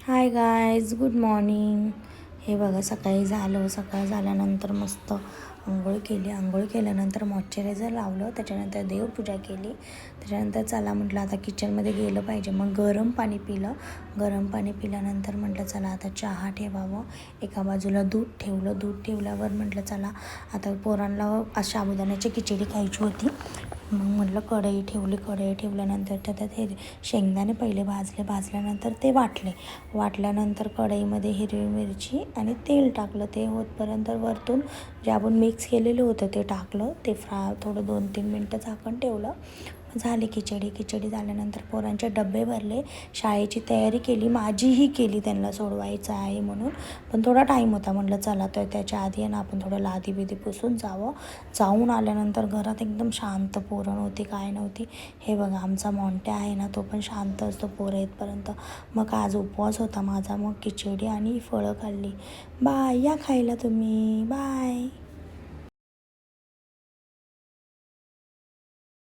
Hi guys, good morning. हे बघा, सकाळ झाल्यानंतर मस्त आंघोळ केल्यानंतर मॉइश्चरायझर लावलं, त्याच्यानंतर देवपूजा केली. त्याच्यानंतर चला म्हटलं आता किचनमध्ये गेलं पाहिजे. मग गरम पाणी पिल्यानंतर म्हटलं चला आता चहा ठेवावं. एका बाजूला दूध ठेवल्यावर म्हटलं चला आता पोरांना साबुदाण्याची खिचडी खायची होती. मग म्हटलं कढई ठेवल्यानंतर त्यात हे शेंगदाणे पहिले भाजल्यानंतर ते वाटल्यानंतर कढईमध्ये हिरवी मिरची आणि तेल टाकलं. ते होतपर्यंत वरतून जे आपण मिक्स केलेलं होतं ते टाकलं. ते थोडं 2-3 मिनटं झाकण ठेवलं. झाली खिचडी झाल्यानंतर पोरांचे डबे भरले, शाळेची तयारी केली, माझीही केली, त्यांना सोडवायचं आहे म्हणून. पण थोडा टाईम होता, म्हटलं चला तर त्याच्या आधी ना आपण थोडं लादी पुसून जाऊन आल्यानंतर घरात एकदम शांत, पोरं नव्हती, काय नव्हती. हे बघा आमचा मॉन्ट्या आहे ना, तो पण शांत असतो पोरं येतपर्यंत. मग आज उपवास होता माझा, मग खिचडी आणि फळं खाल्ली. बाय, या खायला तुम्ही, बाय.